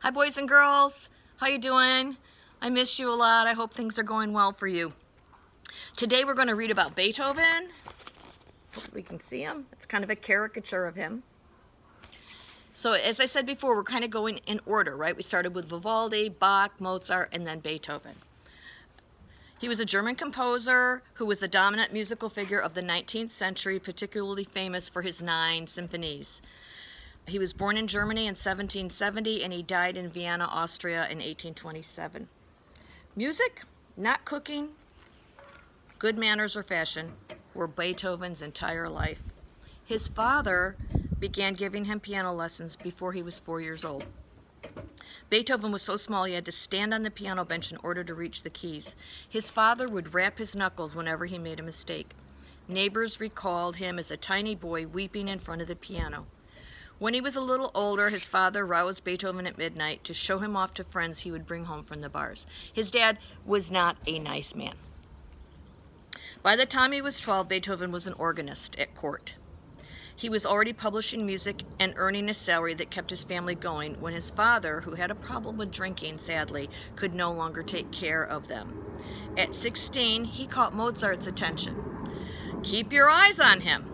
Hi boys and girls, how you doing? I miss you a lot. I hope things are going well for you. Today we're going to read about Beethoven. Hopefully we can see him. It's kind of a caricature of him. So as I said before, we're kind of going in order, right? We started with Vivaldi, Bach, Mozart, and then Beethoven. He was a German composer who was the dominant musical figure of the 19th century, particularly famous for his 9 symphonies. He was born in Germany in 1770 and he died in Vienna, Austria in 1827. Music, not cooking, good manners or fashion were Beethoven's entire life. His father began giving him piano lessons before he was 4 years old. Beethoven was so small he had to stand on the piano bench in order to reach the keys. His father would rap his knuckles whenever he made a mistake. Neighbors recalled him as a tiny boy weeping in front of the piano. When he was a little older, his father roused Beethoven at midnight to show him off to friends he would bring home from the bars. His dad was not a nice man. By the time he was 12, Beethoven was an organist at court. He was already publishing music and earning a salary that kept his family going when his father, who had a problem with drinking, sadly, could no longer take care of them. At 16, he caught Mozart's attention. Keep your eyes on him.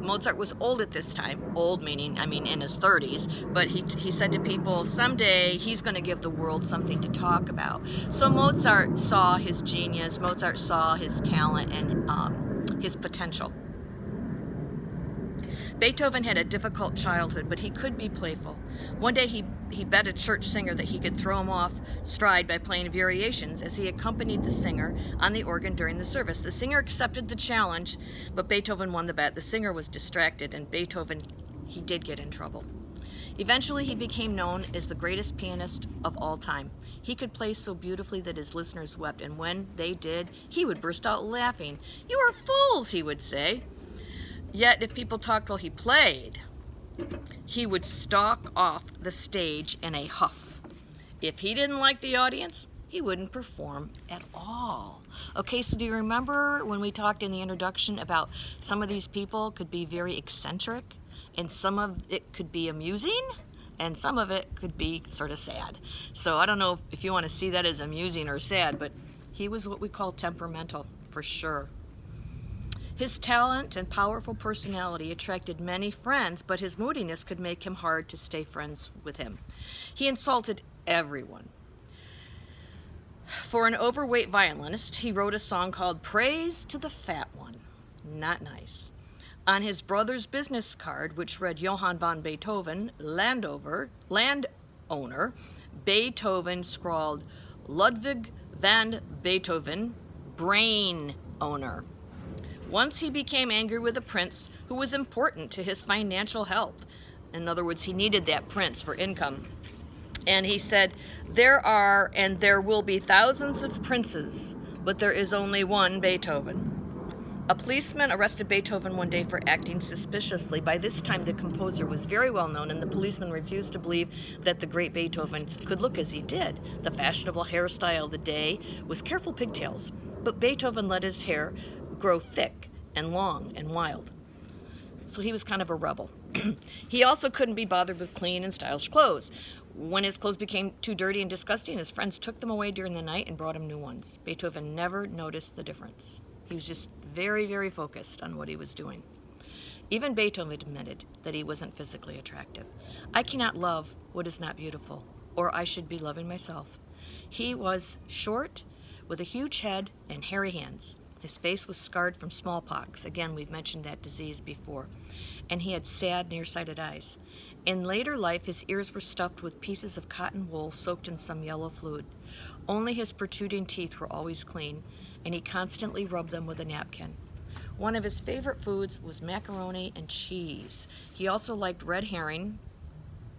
Mozart was old at this time, old meaning, in his 30s, but he said to people, someday he's going to give the world something to talk about. So Mozart saw his genius, Mozart saw his talent and his potential. Beethoven had a difficult childhood, but he could be playful. One day he bet a church singer that he could throw him off stride by playing variations as he accompanied the singer on the organ during the service. The singer accepted the challenge, but Beethoven won the bet. The singer was distracted, and Beethoven, he did get in trouble. Eventually, he became known as the greatest pianist of all time. He could play so beautifully that his listeners wept, and when they did, he would burst out laughing. "You are fools," he would say. Yet, if people talked while he played, he would stalk off the stage in a huff. If he didn't like the audience, he wouldn't perform at all. Okay, so do you remember when we talked in the introduction about some of these people could be very eccentric, and some of it could be amusing, and some of it could be sort of sad. So I don't know if you want to see that as amusing or sad, but he was what we call temperamental, for sure. His talent and powerful personality attracted many friends, but his moodiness could make him hard to stay friends with him. He insulted everyone. For an overweight violinist, he wrote a song called Praise to the Fat One. Not nice. On his brother's business card, which read Johann von Beethoven, landowner, Beethoven scrawled Ludwig van Beethoven, brain owner. Once he became angry with a prince who was important to his financial health. In other words, he needed that prince for income. And he said, "There are and there will be thousands of princes, but there is only one Beethoven." A policeman arrested Beethoven one day for acting suspiciously. By this time, the composer was very well known, and the policeman refused to believe that the great Beethoven could look as he did. The fashionable hairstyle of the day was careful pigtails, but Beethoven let his hair grow thick and long and wild. So he was kind of a rebel. He also couldn't be bothered with clean and stylish clothes. When his clothes became too dirty and disgusting, his friends took them away during the night and brought him new ones. Beethoven never noticed the difference. He was just very, very focused on what he was doing. Even Beethoven admitted that he wasn't physically attractive. "I cannot love what is not beautiful, or I should be loving myself." He was short, with a huge head and hairy hands. His face was scarred from smallpox. Again, we've mentioned that disease before. And he had sad, nearsighted eyes. In later life, his ears were stuffed with pieces of cotton wool soaked in some yellow fluid. Only his protruding teeth were always clean, and he constantly rubbed them with a napkin. One of his favorite foods was macaroni and cheese. He also liked red herring,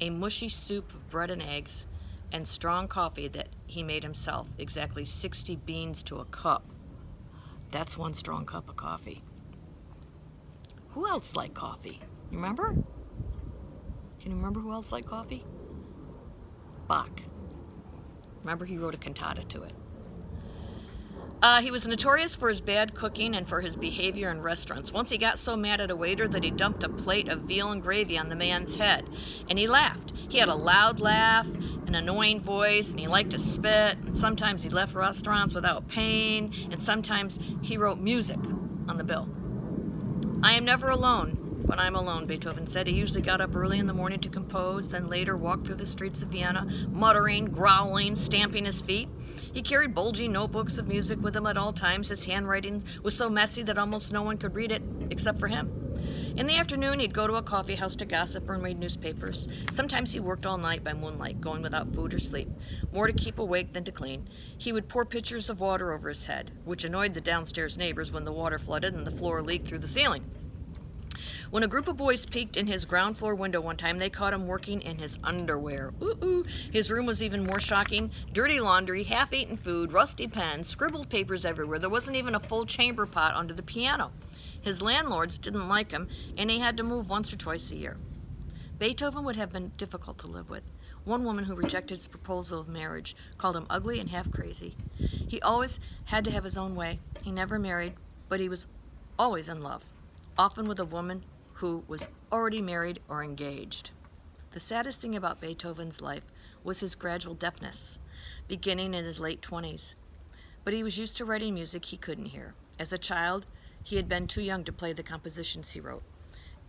a mushy soup of bread and eggs, and strong coffee that he made himself, exactly 60 beans to a cup. That's one strong cup of coffee. Who else liked coffee? You remember? Can you remember who else liked coffee? Bach. Remember, he wrote a cantata to it. He was notorious for his bad cooking and for his behavior in restaurants. Once he got so mad at a waiter that he dumped a plate of veal and gravy on the man's head, and he laughed. He had a loud laugh, and an annoying voice, and he liked to spit, and sometimes he left restaurants without paying, and sometimes he wrote music on the bill. I am never alone when I'm alone, Beethoven said. He usually got up early in the morning to compose, then later walked through the streets of Vienna, muttering, growling, stamping his feet. He carried bulging notebooks of music with him at all times. His handwriting was so messy that almost no one could read it except for him. In the afternoon, he'd go to a coffee house to gossip or read newspapers. Sometimes he worked all night by moonlight, going without food or sleep, more to keep awake than to clean. He would pour pitchers of water over his head, which annoyed the downstairs neighbors when the water flooded and the floor leaked through the ceiling. When a group of boys peeked in his ground floor window one time, they caught him working in his underwear. Ooh. His room was even more shocking. Dirty laundry, half-eaten food, rusty pens, scribbled papers everywhere. There wasn't even a full chamber pot under the piano. His landlords didn't like him, and he had to move once or twice a year. Beethoven would have been difficult to live with. One woman who rejected his proposal of marriage called him ugly and half crazy. He always had to have his own way. He never married, but he was always in love, often with a woman who was already married or engaged. The saddest thing about Beethoven's life was his gradual deafness, beginning in his late 20s. But he was used to writing music he couldn't hear. As a child, he had been too young to play the compositions he wrote.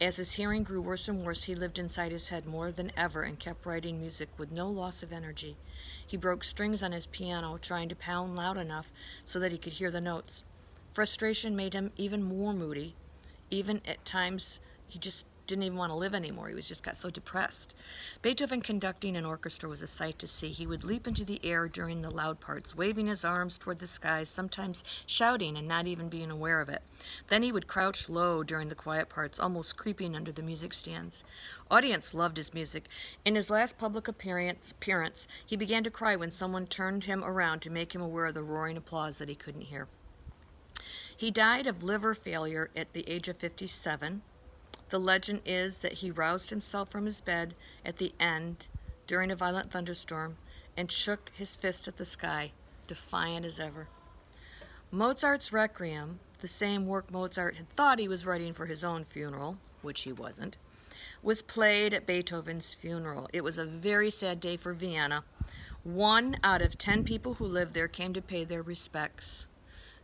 As his hearing grew worse and worse, he lived inside his head more than ever and kept writing music with no loss of energy. He broke strings on his piano, trying to pound loud enough so that he could hear the notes. Frustration made him even more moody. Even at times, he just didn't even want to live anymore. He just got so depressed. Beethoven conducting an orchestra was a sight to see. He would leap into the air during the loud parts, waving his arms toward the skies, sometimes shouting and not even being aware of it. Then he would crouch low during the quiet parts, almost creeping under the music stands. Audience loved his music. In his last public appearance, he began to cry when someone turned him around to make him aware of the roaring applause that he couldn't hear. He died of liver failure at the age of 57. The legend is that he roused himself from his bed at the end during a violent thunderstorm and shook his fist at the sky, defiant as ever. Mozart's Requiem, the same work Mozart had thought he was writing for his own funeral, which he wasn't, was played at Beethoven's funeral. It was a very sad day for Vienna. 1 out of 10 people who lived there came to pay their respects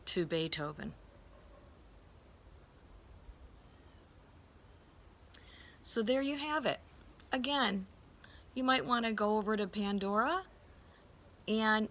to Beethoven. So there you have it. Again, you might want to go over to Pandora, and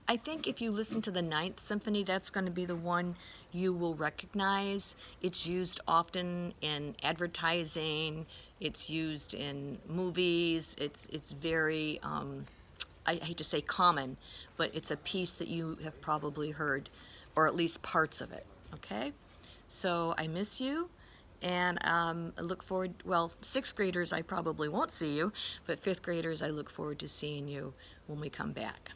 I think if you listen to the Ninth Symphony, that's going to be the one you will recognize. It's used often in advertising. It's used in movies. It's very, I hate to say common, but it's a piece that you have probably heard, or at least parts of it, okay? So I miss you. And I look forward, well, 6th graders, I probably won't see you, but 5th graders, I look forward to seeing you when we come back.